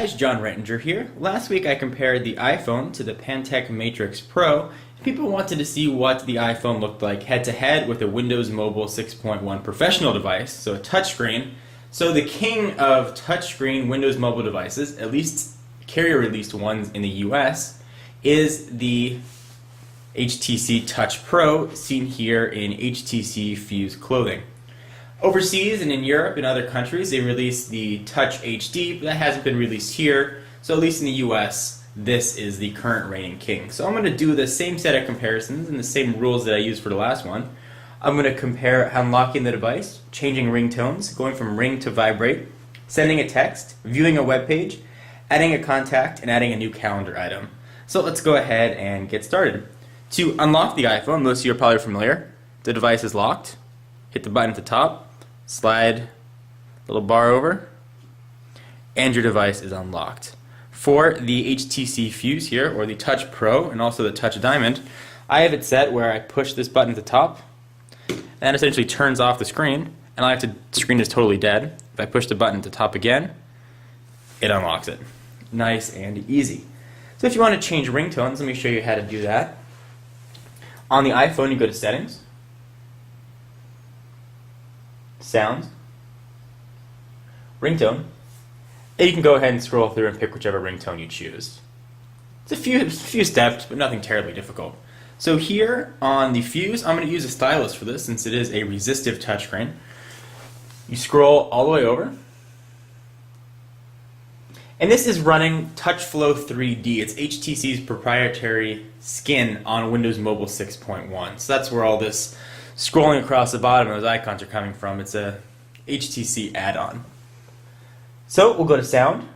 guys, John Rettinger here. Last week I compared the iPhone to the Pantech Matrix Pro. People wanted to see what the iPhone looked like head-to-head with a Windows Mobile 6.1 professional device, so a touchscreen. So the king of touchscreen Windows Mobile devices, at least carrier-released ones in the US, is the HTC Touch Pro, seen here in HTC Fuse clothing. Overseas and in Europe and other countries, they released the Touch HD, but that hasn't been released here. So at least in the US, this is the current reigning king. So I'm going to do the same set of comparisons and the same rules that I used for the last one. I'm going to compare unlocking the device, changing ringtones, going from ring to vibrate, sending a text, viewing a web page, adding a contact, and adding a new calendar item. So let's go ahead and get started. To unlock the iPhone, most of you are probably familiar. The device is locked. Hit the button at the top. Slide a little bar over, and your device is unlocked. For the HTC Fuse here, or the Touch Pro, and also the Touch Diamond, I have it set where I push this button at the top, and that essentially turns off the screen, and I have the screen is totally dead. If I push the button at the top again, it unlocks it. Nice and easy. So if you want to change ringtones, let me show you how to do that. On the iPhone, you go to Settings, Sounds, Ringtone, and you can go ahead and scroll through and pick whichever ringtone you choose. It's a few steps, but nothing terribly difficult. So here on the Fuse, I'm going to use a stylus for this since it is a resistive touchscreen. You scroll all the way over, and this is running TouchFlow 3D. It's HTC's proprietary skin on Windows Mobile 6.1. So that's where all this scrolling across the bottom of those icons are coming from. It's a HTC add-on. So we'll go to Sound,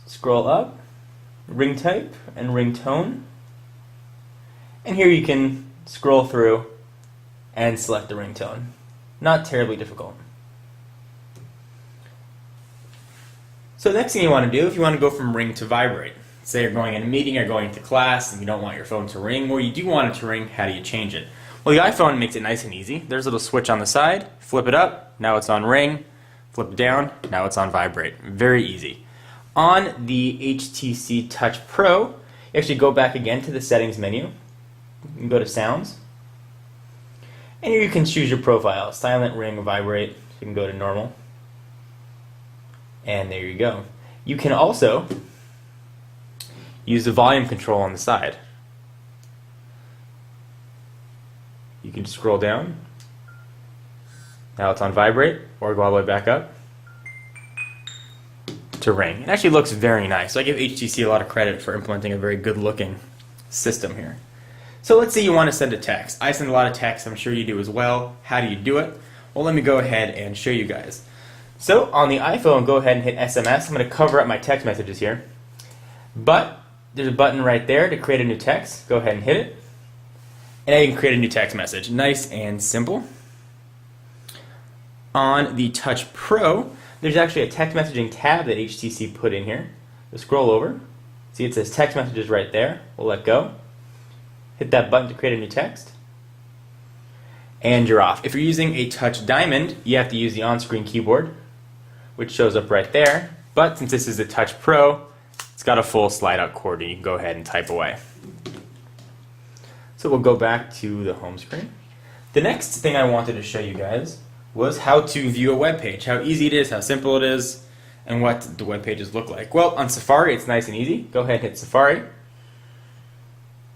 scroll up, ring type and ringtone, and here you can scroll through and select the ringtone. Not terribly difficult. So the next thing you want to do, if you want to go from ring to vibrate, say you're going in a meeting or going to class and you don't want your phone to ring, or you do want it to ring, how do you change it? Well, the iPhone makes it nice and easy. There's a little switch on the side, flip it up, now it's on ring, flip it down, now it's on vibrate. Very easy. On the HTC Touch Pro, you actually go back again to the settings menu, you can go to Sounds, and here you can choose your profile, silent, ring, vibrate, you can go to normal, and there you go. You can also use the volume control on the side. You can scroll down. Now it's on vibrate, or go all the way back up to ring. It actually looks very nice. So I give HTC a lot of credit for implementing a very good looking system here. So let's say you want to send a text. I send a lot of texts, I'm sure you do as well. How do you do it? Well, let me go ahead and show you guys. So on the iPhone, go ahead and hit SMS. I'm going to cover up my text messages here. But there's a button right there to create a new text. Go ahead and hit it. And now you can create a new text message. Nice and simple. On the Touch Pro, there's actually a text messaging tab that HTC put in here. So scroll over. See, it says text messages right there. We'll let go. Hit that button to create a new text. And you're off. If you're using a Touch Diamond, you have to use the on-screen keyboard, which shows up right there. But since this is a Touch Pro, it's got a full slide-out cord, and you can go ahead and type away. So we'll go back to the home screen. The next thing I wanted to show you guys was how to view a web page, how easy it is, how simple it is, and what the web pages look like. Well, on Safari, it's nice and easy. Go ahead and hit Safari.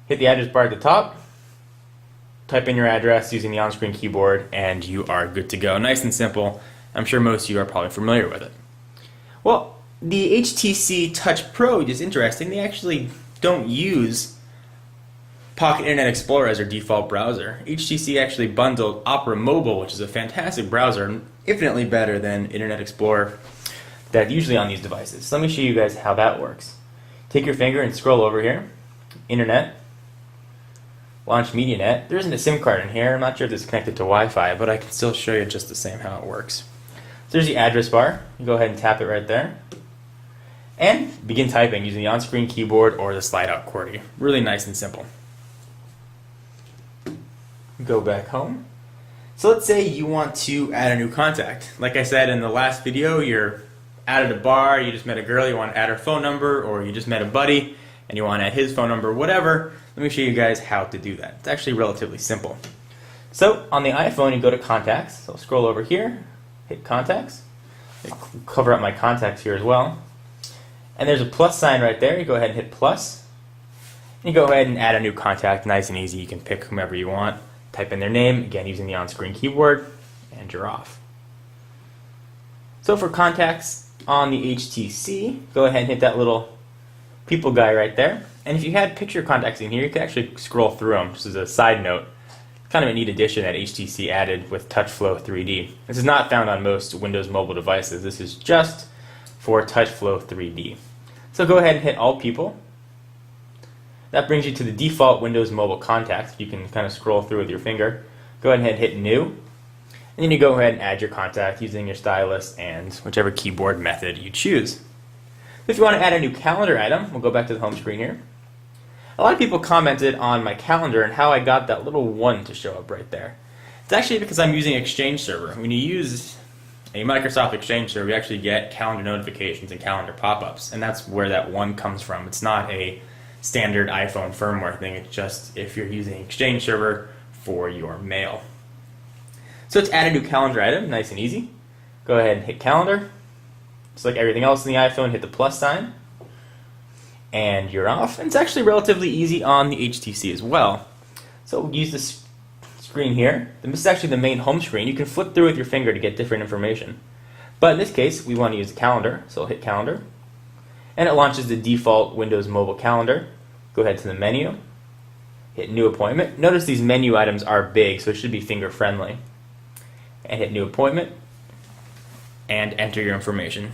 Hit the address bar at the top. Type in your address using the on-screen keyboard, and you are good to go. Nice and simple. I'm sure most of you are probably familiar with it. Well, the HTC Touch Pro is interesting. They actually don't use Pocket Internet Explorer as their default browser. HTC actually bundled Opera Mobile, which is a fantastic browser, infinitely better than Internet Explorer that's usually on these devices. So let me show you guys how that works. Take your finger and scroll over here. Internet. Launch MediaNet. There isn't a SIM card in here. I'm not sure if it's connected to Wi-Fi, but I can still show you just the same how it works. So there's the address bar. You go ahead and tap it right there. And begin typing using the on-screen keyboard or the slide-out QWERTY. Really nice and simple. Go back home. So let's say you want to add a new contact. Like I said in the last video, you're out at a bar, you just met a girl, you want to add her phone number, or you just met a buddy and you want to add his phone number, whatever. Let me show you guys how to do that. It's actually relatively simple. So on the iPhone, you go to Contacts. So I'll scroll over here, hit Contacts. I'll cover up my contacts here as well. And there's a plus sign right there. You go ahead and hit plus. And you go ahead and add a new contact, nice and easy. You can pick whomever you want. Type in their name, again using the on-screen keyboard, and you're off. So for contacts on the HTC, go ahead and hit that little people guy right there. And if you had picture contacts in here, you could actually scroll through them. Just as a side note, it's kind of a neat addition that HTC added with TouchFlow 3D. This is not found on most Windows mobile devices. This is just for TouchFlow 3D. So go ahead and hit all people. That brings you to the default Windows mobile contacts. You can kind of scroll through with your finger. Go ahead and hit new. And then you go ahead and add your contact using your stylus and whichever keyboard method you choose. If you want to add a new calendar item, we'll go back to the home screen here. A lot of people commented on my calendar and how I got that little 1 to show up right there. It's actually because I'm using Exchange Server. When you use a Microsoft Exchange Server, you actually get calendar notifications and calendar pop-ups, and that's where that 1 comes from. It's not a standard iPhone firmware thing. It's just if you're using Exchange Server for your mail. So let's add a new calendar item, nice and easy. Go ahead and hit calendar. Just like everything else in the iPhone, hit the plus sign. And you're off. And it's actually relatively easy on the HTC as well. So we'll use this screen here. This is actually the main home screen. You can flip through with your finger to get different information. But in this case, we want to use the calendar. So I'll hit calendar. And it launches the default Windows mobile calendar. Go ahead to the menu. Hit new appointment. Notice these menu items are big, so it should be finger friendly. And hit new appointment. And enter your information.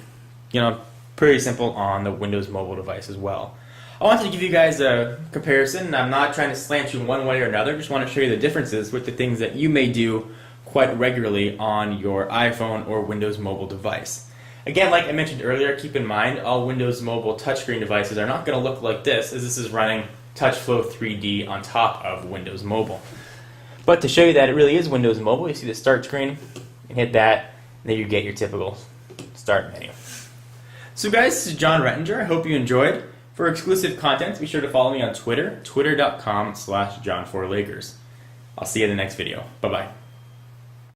Pretty simple on the Windows mobile device as well. I wanted to give you guys a comparison. I'm not trying to slant you one way or another. Just want to show you the differences with the things that you may do quite regularly on your iPhone or Windows mobile device. Again, like I mentioned earlier, keep in mind all Windows mobile touchscreen devices are not going to look like this, as this is running TouchFlow 3D on top of Windows mobile. But to show you that it really is Windows mobile, you see the start screen, and hit that, and then you get your typical start menu. So guys, this is John Rettinger. I hope you enjoyed. For exclusive content, be sure to follow me on Twitter, twitter.com/John4Lakers. I'll see you in the next video. Bye-bye.